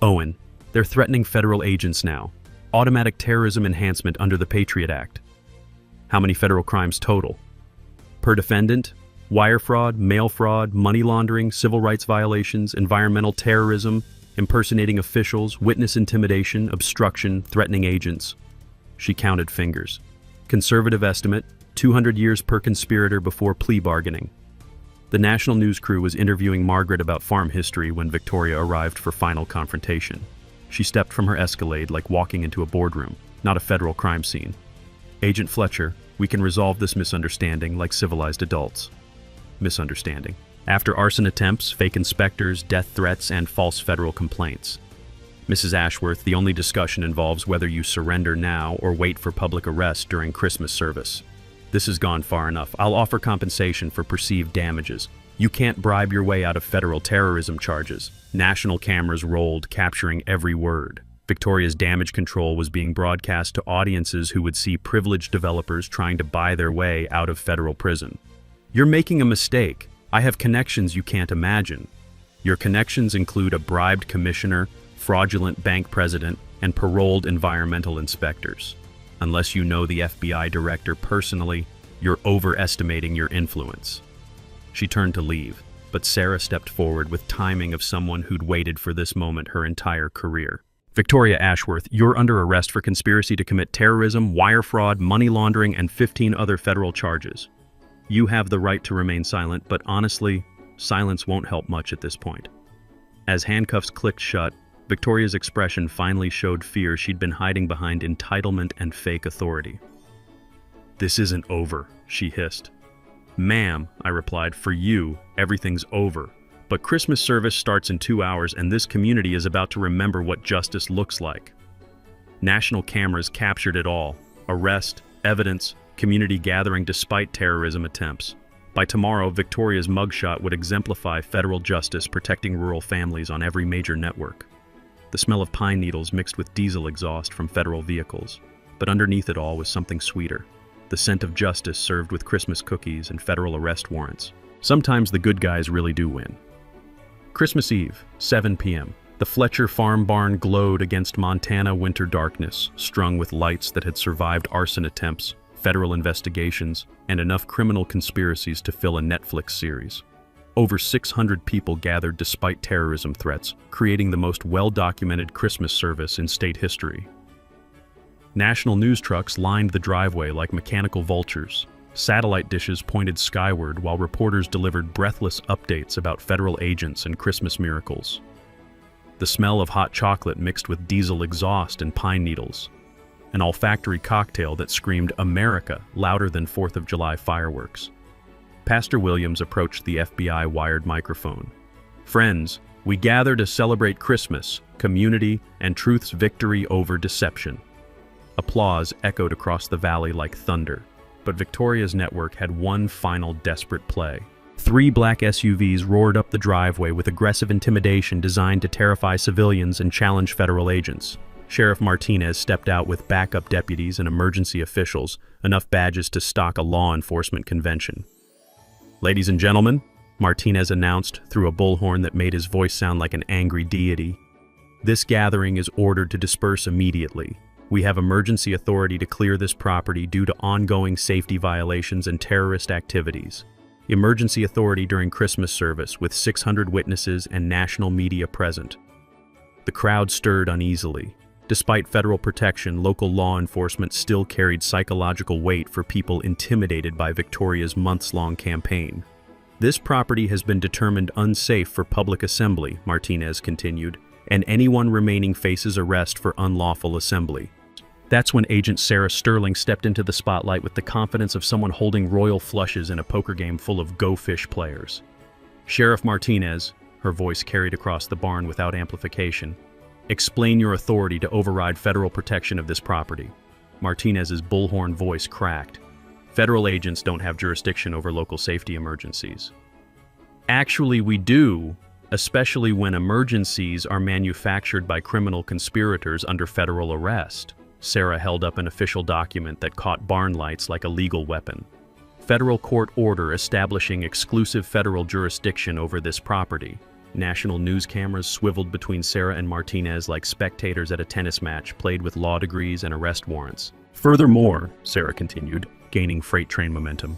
[SPEAKER 1] Owen, they're threatening federal agents now. Automatic terrorism enhancement under the Patriot Act. How many federal crimes total? Per defendant? Wire fraud, mail fraud, money laundering, civil rights violations, environmental terrorism, impersonating officials, witness intimidation, obstruction, threatening agents. She counted fingers. Conservative estimate, 200 years per conspirator before plea bargaining. The national news crew was interviewing Margaret about farm history when Victoria arrived for final confrontation. She stepped from her Escalade like walking into a boardroom, not a federal crime scene. Agent Fletcher, we can resolve this misunderstanding like civilized adults. Misunderstanding. After arson attempts, fake inspectors, death threats, and false federal complaints. Mrs. Ashworth, the only discussion involves whether you surrender now or wait for public arrest during Christmas service. This has gone far enough. I'll offer compensation for perceived damages. You can't bribe your way out of federal terrorism charges. National cameras rolled, capturing every word. Victoria's damage control was being broadcast to audiences who would see privileged developers trying to buy their way out of federal prison. "You're making a mistake. I have connections you can't imagine. Your connections include a bribed commissioner, fraudulent bank president, and paroled environmental inspectors. Unless you know the FBI director personally, you're overestimating your influence." She turned to leave, but Sarah stepped forward with timing of someone who'd waited for this moment her entire career. "Victoria Ashworth, you're under arrest for conspiracy to commit terrorism, wire fraud, money laundering, and 15 other federal charges. You have the right to remain silent, but honestly, silence won't help much at this point." As handcuffs clicked shut, Victoria's expression finally showed fear she'd been hiding behind entitlement and fake authority. "This isn't over," she hissed. "Ma'am," I replied, "for you, everything's over. But Christmas service starts in 2 hours and this community is about to remember what justice looks like." National cameras captured it all: arrest, evidence, community gathering despite terrorism attempts. By tomorrow, Victoria's mugshot would exemplify federal justice protecting rural families on every major network. The smell of pine needles mixed with diesel exhaust from federal vehicles. But underneath it all was something sweeter: the scent of justice served with Christmas cookies and federal arrest warrants. Sometimes the good guys really do win. Christmas Eve, 7 p.m. The Fletcher farm barn glowed against Montana winter darkness, strung with lights that had survived arson attempts, federal investigations, and enough criminal conspiracies to fill a Netflix series. Over 600 people gathered despite terrorism threats, creating the most well-documented Christmas service in state history. National news trucks lined the driveway like mechanical vultures. Satellite dishes pointed skyward while reporters delivered breathless updates about federal agents and Christmas miracles. The smell of hot chocolate mixed with diesel exhaust and pine needles. An olfactory cocktail that screamed America louder than 4th of July fireworks. Pastor Williams approached the FBI wired microphone. "Friends, we gather to celebrate Christmas, community, and truth's victory over deception." Applause echoed across the valley like thunder. But Victoria's network had one final desperate play. 3 black SUVs roared up the driveway with aggressive intimidation designed to terrify civilians and challenge federal agents. Sheriff Martinez stepped out with backup deputies and emergency officials, enough badges to stock a law enforcement convention. "Ladies and gentlemen," Martinez announced through a bullhorn that made his voice sound like an angry deity, "this gathering is ordered to disperse immediately. We have emergency authority to clear this property due to ongoing safety violations and terrorist activities. Emergency authority during Christmas service with 600 witnesses and national media present." The crowd stirred uneasily. Despite federal protection, local law enforcement still carried psychological weight for people intimidated by Victoria's months-long campaign. "This property has been determined unsafe for public assembly," Martinez continued, "and anyone remaining faces arrest for unlawful assembly." That's when Agent Sarah Sterling stepped into the spotlight with the confidence of someone holding royal flushes in a poker game full of Go Fish players. "Sheriff Martinez," her voice carried across the barn without amplification, "explain your authority to override federal protection of this property." Martinez's bullhorn voice cracked. "Federal agents don't have jurisdiction over local safety emergencies." "Actually, we do, especially when emergencies are manufactured by criminal conspirators under federal arrest." Sarah held up an official document that caught barn lights like a legal weapon. "Federal court order establishing exclusive federal jurisdiction over this property." National news cameras swiveled between Sarah and Martinez like spectators at a tennis match played with law degrees and arrest warrants. "Furthermore," Sarah continued, gaining freight train momentum,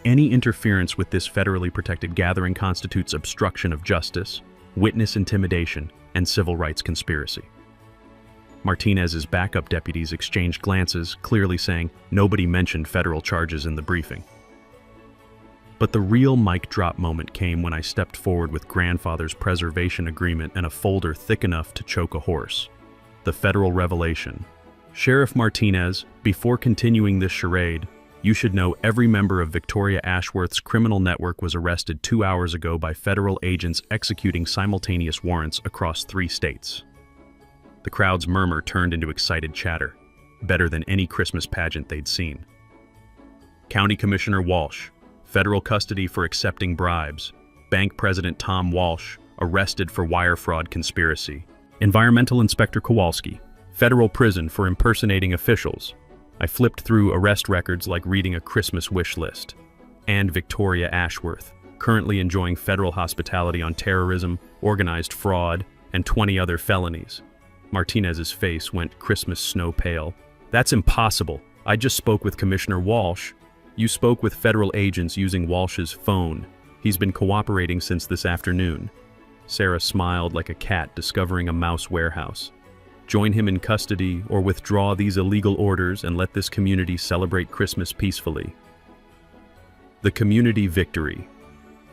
[SPEAKER 1] "any interference with this federally protected gathering constitutes obstruction of justice, witness intimidation, and civil rights conspiracy." Martinez's backup deputies exchanged glances, clearly saying nobody mentioned federal charges in the briefing. But the real mic drop moment came when I stepped forward with grandfather's preservation agreement and a folder thick enough to choke a horse. The federal revelation. "Sheriff Martinez, before continuing this charade, you should know every member of Victoria Ashworth's criminal network was arrested 2 hours ago by federal agents executing simultaneous warrants across 3 states. The crowd's murmur turned into excited chatter, better than any Christmas pageant they'd seen. County Commissioner Walsh, federal custody for accepting bribes. Bank President Tom Walsh, arrested for wire fraud conspiracy. Environmental Inspector Kowalski, Federal prison for impersonating officials. I flipped through arrest records like reading a Christmas wish list. And Victoria Ashworth, currently enjoying federal hospitality on terrorism, organized fraud, and 20 other felonies. Martinez's face went Christmas snow pale. That's impossible. I just spoke with Commissioner Walsh. You spoke with federal agents using Walsh's phone. He's been cooperating since this afternoon. Sarah smiled like a cat discovering a mouse warehouse. Join him in custody or withdraw these illegal orders and let this community celebrate Christmas peacefully. The community victory.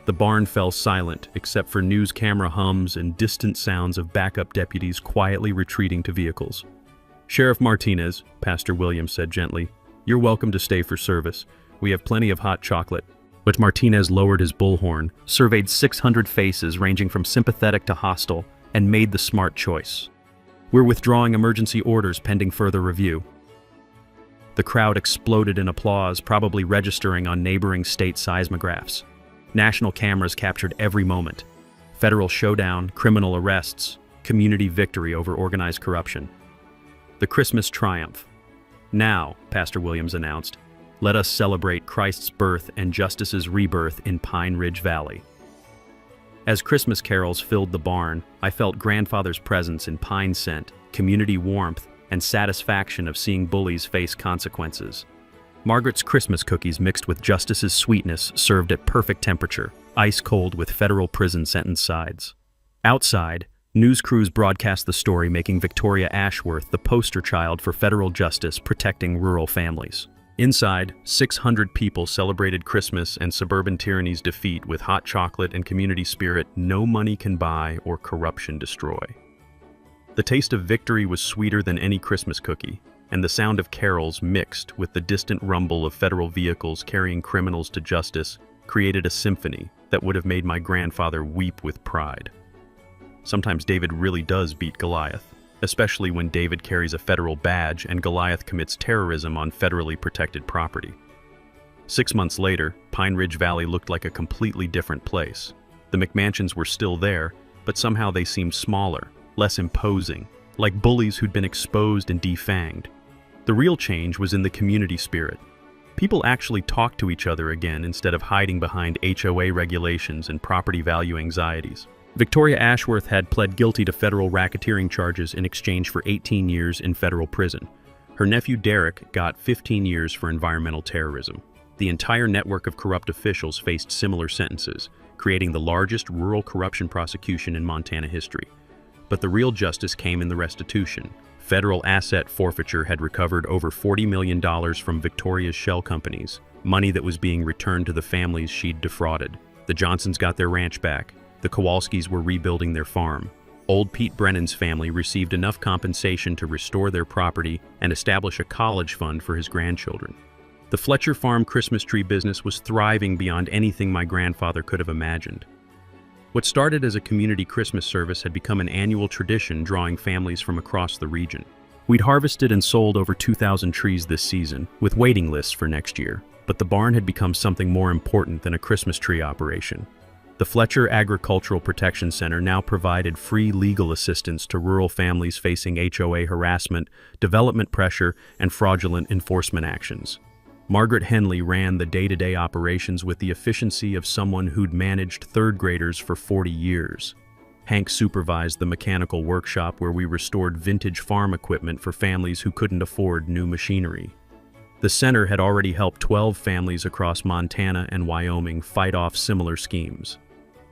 [SPEAKER 1] The barn fell silent except for news camera hums and distant sounds of backup deputies quietly retreating to vehicles. Sheriff Martinez, Pastor Williams said gently, you're welcome to stay for service. We have plenty of hot chocolate. But Martinez lowered his bullhorn, surveyed 600 faces ranging from sympathetic to hostile, and made the smart choice. We're withdrawing emergency orders pending further review. The crowd exploded in applause, probably registering on neighboring state seismographs. National cameras captured every moment. Federal showdown, criminal arrests, community victory over organized corruption. The Christmas triumph. Now, Pastor Williams announced, let us celebrate Christ's birth and justice's rebirth in Pine Ridge Valley. As Christmas carols filled the barn, I felt grandfather's presence in pine scent, community warmth, and satisfaction of seeing bullies face consequences. Margaret's Christmas cookies mixed with justice's sweetness served at perfect temperature, ice cold with federal prison sentence sides. Outside, news crews broadcast the story, making Victoria Ashworth the poster child for federal justice protecting rural families. Inside, 600 people celebrated Christmas and suburban tyranny's defeat with hot chocolate and community spirit no money can buy or corruption destroy. The taste of victory was sweeter than any Christmas cookie, and the sound of carols mixed with the distant rumble of federal vehicles carrying criminals to justice created a symphony that would have made my grandfather weep with pride. Sometimes David really does beat Goliath, especially when David carries a federal badge and Goliath commits terrorism on federally protected property. 6 months later, Pine Ridge Valley looked like a completely different place. The McMansions were still there, but somehow they seemed smaller, less imposing, like bullies who'd been exposed and defanged. The real change was in the community spirit. People actually talked to each other again instead of hiding behind HOA regulations and property value anxieties. Victoria Ashworth had pled guilty to federal racketeering charges in exchange for 18 years in federal prison. Her nephew Derek got 15 years for environmental terrorism. The entire network of corrupt officials faced similar sentences, creating the largest rural corruption prosecution in Montana history. But the real justice came in the restitution. Federal asset forfeiture had recovered over $40 million from Victoria's shell companies, money that was being returned to the families she'd defrauded. The Johnsons got their ranch back. The Kowalskis were rebuilding their farm. Old Pete Brennan's family received enough compensation to restore their property and establish a college fund for his grandchildren. The Fletcher Farm Christmas tree business was thriving beyond anything my grandfather could have imagined. What started as a community Christmas service had become an annual tradition, drawing families from across the region. We'd harvested and sold over 2,000 trees this season, with waiting lists for next year, but the barn had become something more important than a Christmas tree operation. The Fletcher Agricultural Protection Center now provided free legal assistance to rural families facing HOA harassment, development pressure, and fraudulent enforcement actions. Margaret Henley ran the day-to-day operations with the efficiency of someone who'd managed third graders for 40 years. Hank supervised the mechanical workshop where we restored vintage farm equipment for families who couldn't afford new machinery. The center had already helped 12 families across Montana and Wyoming fight off similar schemes.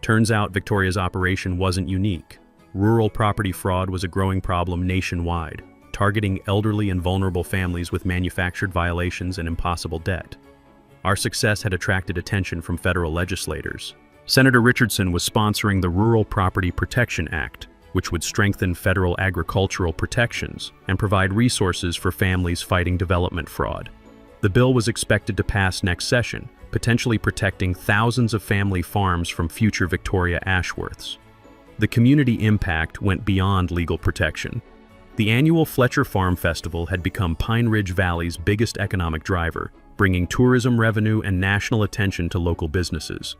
[SPEAKER 1] Turns out Victoria's operation wasn't unique. Rural property fraud was a growing problem nationwide, targeting elderly and vulnerable families with manufactured violations and impossible debt. Our success had attracted attention from federal legislators. Senator Richardson was sponsoring the Rural Property Protection Act, which would strengthen federal agricultural protections and provide resources for families fighting development fraud. The bill was expected to pass next session, potentially protecting thousands of family farms from future Victoria Ashworths. The community impact went beyond legal protection. The annual Fletcher Farm Festival had become Pine Ridge Valley's biggest economic driver, bringing tourism revenue and national attention to local businesses.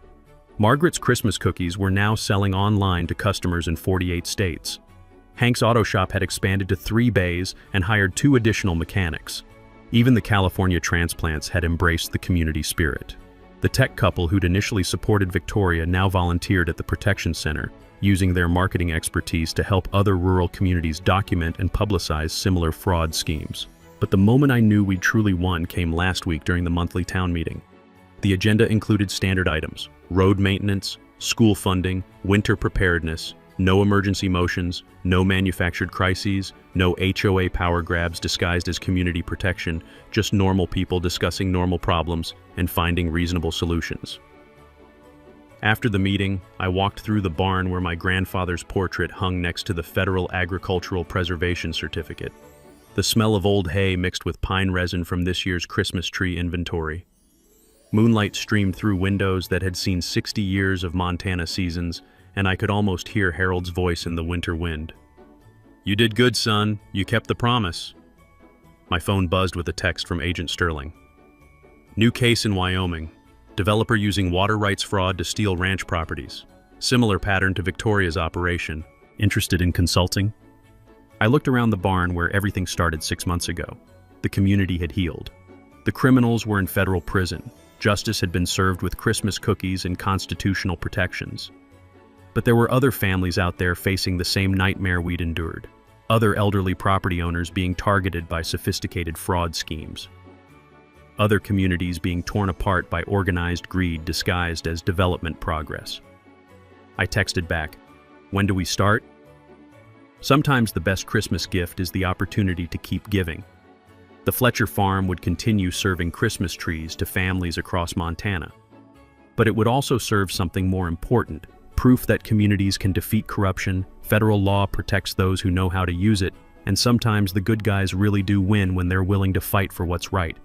[SPEAKER 1] Margaret's Christmas cookies were now selling online to customers in 48 states. Hank's Auto Shop had expanded to 3 bays and hired 2 additional mechanics. Even the California transplants had embraced the community spirit. The tech couple who'd initially supported Victoria now volunteered at the Protection Center, using their marketing expertise to help other rural communities document and publicize similar fraud schemes. But the moment I knew we'd truly won came last week during the monthly town meeting. The agenda included standard items: road maintenance, school funding, winter preparedness, no emergency motions, no manufactured crises, no HOA power grabs disguised as community protection, just normal people discussing normal problems and finding reasonable solutions. After the meeting, I walked through the barn where my grandfather's portrait hung next to the Federal Agricultural Preservation Certificate. The smell of old hay mixed with pine resin from this year's Christmas tree inventory. Moonlight streamed through windows that had seen 60 years of Montana seasons, and I could almost hear Harold's voice in the winter wind. "You did good, son. You kept the promise." My phone buzzed with a text from Agent Sterling. "New case in Wyoming. Developer using water rights fraud to steal ranch properties. Similar pattern to Victoria's operation. Interested in consulting?" I looked around the barn where everything started 6 months ago. The community had healed. The criminals were in federal prison. Justice had been served with Christmas cookies and constitutional protections. But there were other families out there facing the same nightmare we'd endured. Other elderly property owners being targeted by sophisticated fraud schemes. Other communities being torn apart by organized greed disguised as development progress. I texted back, "When do we start?" Sometimes the best Christmas gift is the opportunity to keep giving. The Fletcher farm would continue serving Christmas trees to families across Montana. But it would also serve something more important: proof that communities can defeat corruption, federal law protects those who know how to use it, and sometimes the good guys really do win when they're willing to fight for what's right.